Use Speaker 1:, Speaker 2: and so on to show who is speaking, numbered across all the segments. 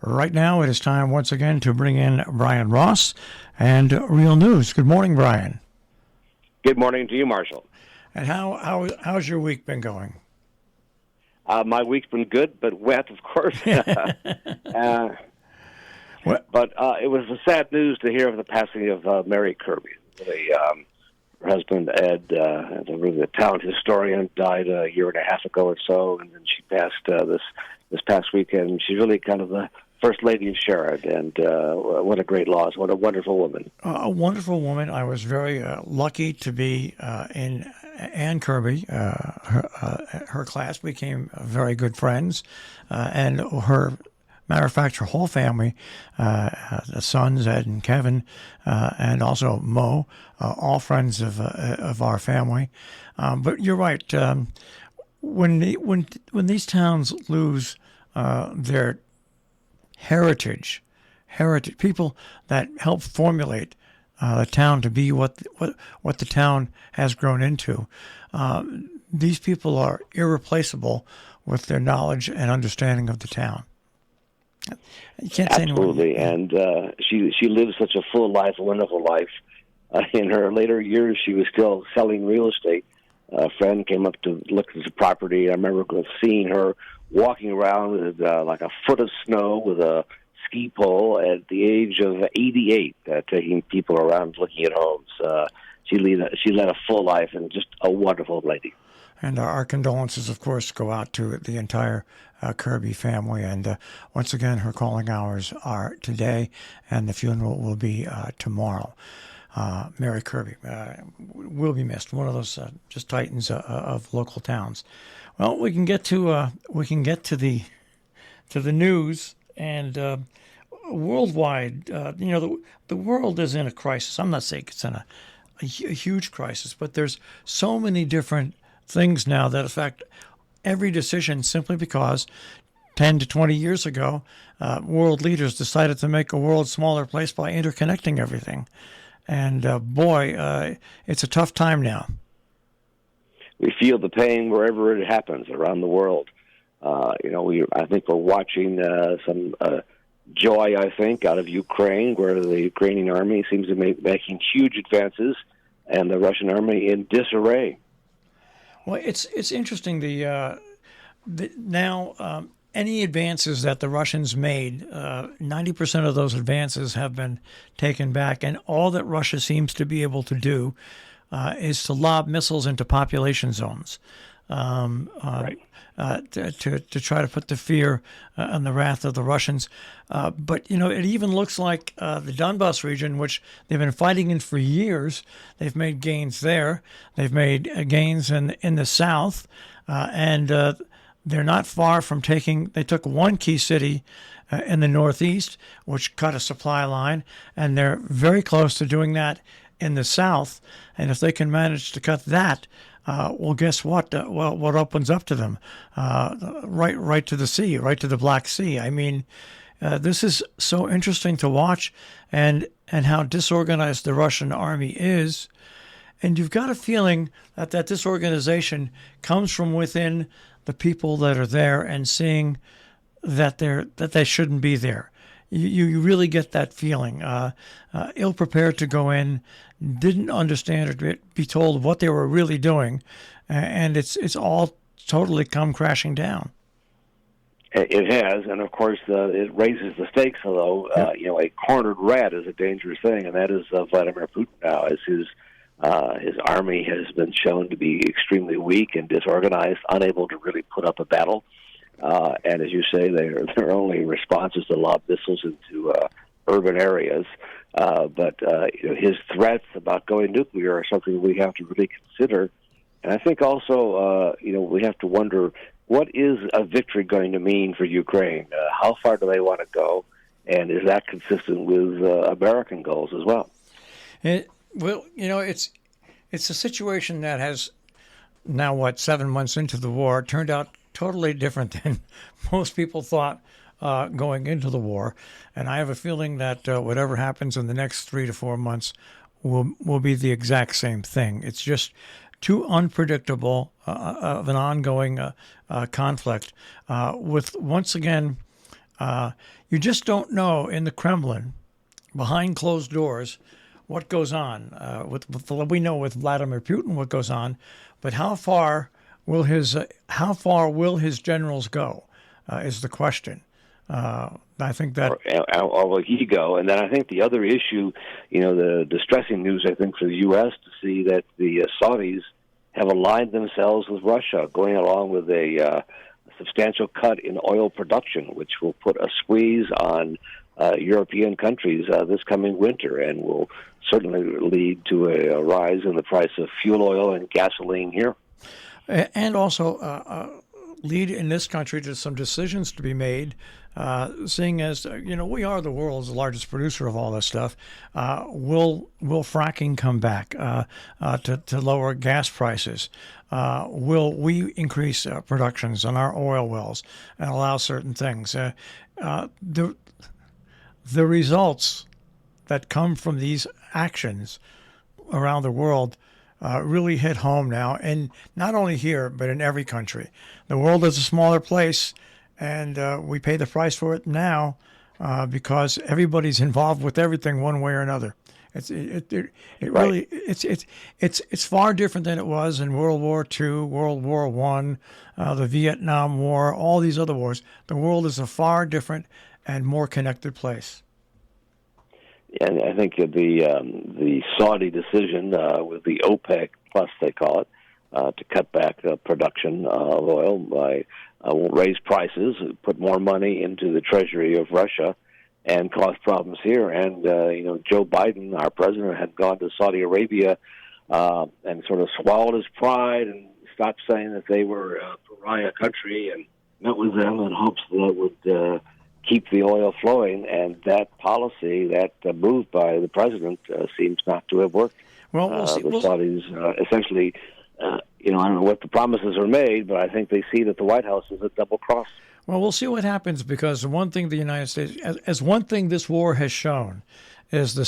Speaker 1: Right now, it is time once again to bring in Brian Ross and Real News. Good morning, Brian.
Speaker 2: Good morning to you, Marshall.
Speaker 1: And how's your week been going?
Speaker 2: My week's been good, but wet, of course. But it was a sad news to hear of the passing of Mary Kirby. Her husband, Ed, the town historian, died a year and a half ago or so, and then she passed this past weekend. She's really kind of the First Lady of Sharon, and what a great loss. What a wonderful woman.
Speaker 1: A wonderful woman. I was very lucky to be in Ann Kirby. Her class became very good friends, and matter of fact, her whole family, the sons, Ed and Kevin, and also Mo, all friends of our family. But you're right. When these towns lose their heritage, people that help formulate the town to be what the town has grown into. These people are irreplaceable with their knowledge and understanding of the town. You can't say
Speaker 2: absolutely, and she lived such a full life, a wonderful life. In her later years, she was still selling real estate. A friend came up to look at the property. I remember seeing her walking around with like a foot of snow with a ski pole at the age of 88, taking people around looking at homes. She led a full life and just a wonderful lady.
Speaker 1: And our condolences, of course, go out to the entire Kirby family. And once again, her calling hours are today, and the funeral will be tomorrow. Mary Kirby will be missed. One of those just titans of local towns. Well, we can get to the news and worldwide. The world is in a crisis. I'm not saying it's in a huge crisis, but there's so many different things now that affect every decision simply because 10 to 20 years ago, world leaders decided to make a world smaller place by interconnecting everything. And it's a tough time now.
Speaker 2: We feel the pain wherever it happens around the world. I think we're watching some joy, I think, out of Ukraine, where the Ukrainian army seems to be making huge advances, and the Russian army in disarray.
Speaker 1: Well, it's interesting. Now any advances that the Russians made, 90% of those advances have been taken back, and all that Russia seems to be able to do is to lob missiles into population zones,
Speaker 2: right.
Speaker 1: To try to put the fear and the wrath of the Russians. But it even looks like the Donbas region, which they've been fighting in for years, they've made gains there. They've made gains in the south, and they're not far from they took one key city in the northeast, which cut a supply line, and they're very close to doing that in the south. And if they can manage to cut that, well, guess what? What opens up to them? Right to the sea, right to the Black Sea. I mean, this is so interesting to watch, and how disorganized the Russian army is. And you've got a feeling that disorganization comes from within the people that are there and seeing that they shouldn't be there. You really get that feeling. Ill-prepared to go in, didn't understand or be told what they were really doing, and it's all totally come crashing down.
Speaker 2: It has, and of course, it raises the stakes. Although a cornered rat is a dangerous thing, and that is Vladimir Putin now, as his army has been shown to be extremely weak and disorganized, unable to really put up a battle. And as you say, their only response is to lob missiles into urban areas. But his threats about going nuclear are something we have to really consider. And I think also, we have to wonder, what is a victory going to mean for Ukraine? How far do they want to go? And is that consistent with American goals as well?
Speaker 1: It's a situation that has now, 7 months into the war, turned out totally different than most people thought going into the war. And I have a feeling that whatever happens in the next 3 to 4 months will be the exact same thing. It's just too unpredictable of an ongoing conflict with, once again, You just don't know in the Kremlin, behind closed doors, what goes on. We know with Vladimir Putin what goes on, but how far will his generals go? Is the question. I think that,
Speaker 2: or will he go? And then I think the other issue, the distressing news, I think, for the U.S. to see that the Saudis have aligned themselves with Russia, going along with a substantial cut in oil production, which will put a squeeze on European countries this coming winter, and will certainly lead to a rise in the price of fuel oil and gasoline here.
Speaker 1: And also lead in this country to some decisions to be made, seeing as, we are the world's largest producer of all this stuff. Will fracking come back to lower gas prices? Will we increase productions on our oil wells and allow certain things? The results that come from these actions around the world really hit home now, and not only here, but in every country. The world is a smaller place, and we pay the price for it now because everybody's involved with everything one way or another. It's far different than it was in World War II, World War I, the Vietnam War, all these other wars. The world is a far different and more connected place.
Speaker 2: And I think the Saudi decision with the OPEC plus, they call it, to cut back production of oil will raise prices, put more money into the treasury of Russia, and cause problems here. And Joe Biden, our president, had gone to Saudi Arabia and sort of swallowed his pride and stopped saying that they were a pariah country, and met with them in hopes that would keep the oil flowing, and that policy, that move by the president, seems not to have worked.
Speaker 1: Well, we'll see.
Speaker 2: The Saudis essentially, I don't know what the promises are made, but I think they see that the White House is a double cross.
Speaker 1: Well, we'll see what happens, because one thing the United States, as one thing this war has shown, is the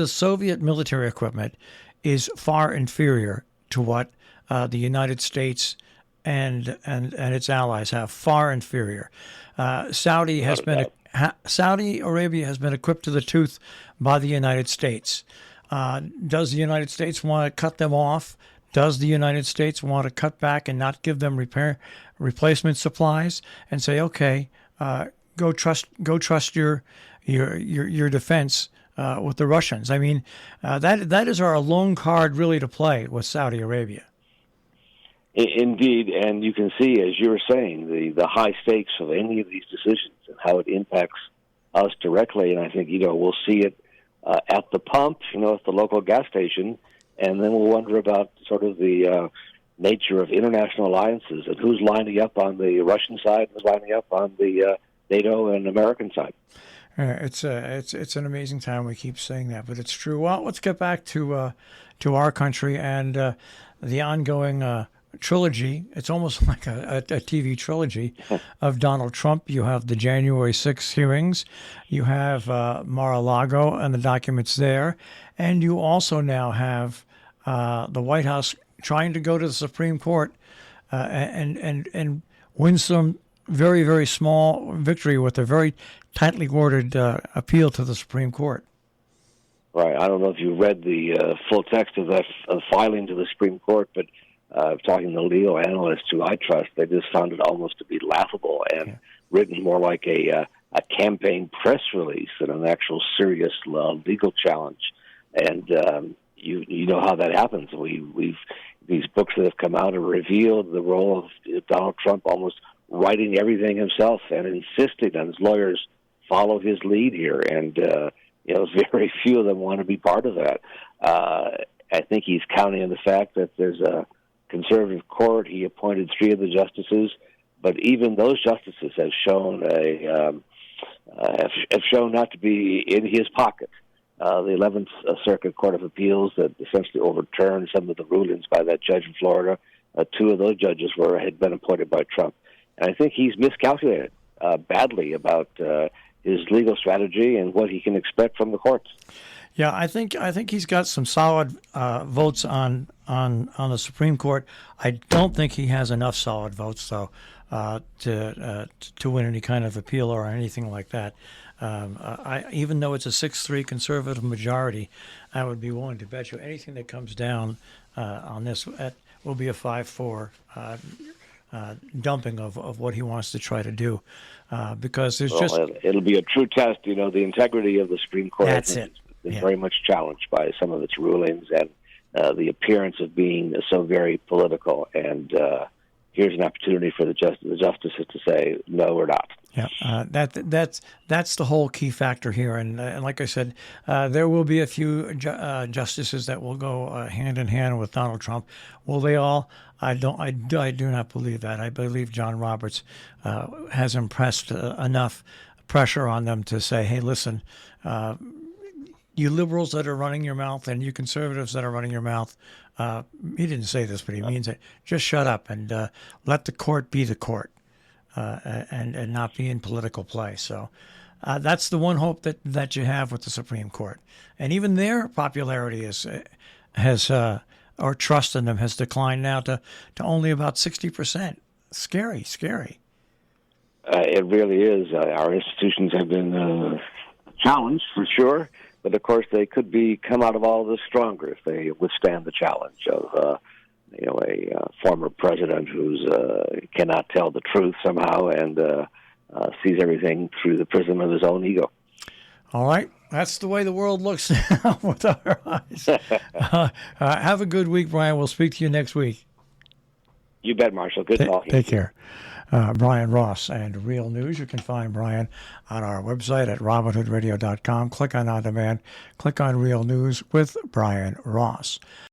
Speaker 1: Soviet military equipment is far inferior to what the United States and its allies have. Far inferior. Saudi Arabia has been equipped to the tooth by the United States. Does the United States want to cut them off? Does the United States want to cut back and not give them replacement supplies and say, okay, go trust your defense with the Russians? I mean, that is our lone card really to play with Saudi Arabia.
Speaker 2: Indeed, and you can see, as you were saying, the high stakes of any of these decisions and how it impacts us directly. And I think, we'll see it at the pump, at the local gas station, and then we'll wonder about sort of the nature of international alliances and who's lining up on the Russian side and who's lining up on the NATO and American side.
Speaker 1: It's an amazing time. We keep saying that, but it's true. Well, let's get back to our country and the ongoing trilogy. It's almost like a TV trilogy of Donald Trump. You have the January 6th hearings. You have Mar-a-Lago and the documents there. And you also now have the White House trying to go to the Supreme Court and win some very, very small victory with a very tightly worded appeal to the Supreme Court.
Speaker 2: Right. I don't know if you read the full text of that filing to the Supreme Court, but talking to legal analysts who I trust, they just found it almost to be laughable and written more like a campaign press release than an actual serious legal challenge. And you know how that happens. These books that have come out have revealed the role of Donald Trump almost writing everything himself and insisting on his lawyers follow his lead here. And very few of them want to be part of that. I think he's counting on the fact that there's a conservative court. He appointed 3 of the justices, but even those justices have shown not to be in his pocket. The 11th Circuit Court of Appeals that essentially overturned some of the rulings by that judge in Florida. 2 of those judges had been appointed by Trump, and I think he's miscalculated badly about his legal strategy and what he can expect from the courts.
Speaker 1: Yeah, I think he's got some solid votes on the Supreme Court. I don't think he has enough solid votes though to win any kind of appeal or anything like that. Even though it's a 6-3 conservative majority, I would be willing to bet you anything that comes down on this will be a 5-4 dumping of what he wants to try to do, because there's
Speaker 2: it'll be a true test. The integrity of the Supreme Court.
Speaker 1: That's it.
Speaker 2: Is very much challenged by some of its rulings and the appearance of being so very political. And here's an opportunity for the justices to say, no, we're not.
Speaker 1: Yeah, that's the whole key factor here. And like I said, there will be a few justices that will go hand in hand with Donald Trump. Will they all? I do not believe that. I believe John Roberts has impressed enough pressure on them to say, hey, listen, you liberals that are running your mouth and you conservatives that are running your mouth, he didn't say this, but he means it. Just shut up and let the court be the court, and not be in political play. So that's the one hope that you have with the Supreme Court. And even their popularity has or trust in them has declined now to only about 60%. Scary.
Speaker 2: It really is. Our institutions have been challenged for sure. But of course, they could come out of all this stronger if they withstand the challenge of, a former president who's cannot tell the truth somehow and sees everything through the prism of his own ego.
Speaker 1: All right, that's the way the world looks now with our eyes. Have a good week, Brian. We'll speak to you next week.
Speaker 2: You bet, Marshall. Good talking.
Speaker 1: Take care. Brian Ross and Real News. You can find Brian on our website at robinhoodradio.com. Click on demand. Click on Real News with Brian Ross.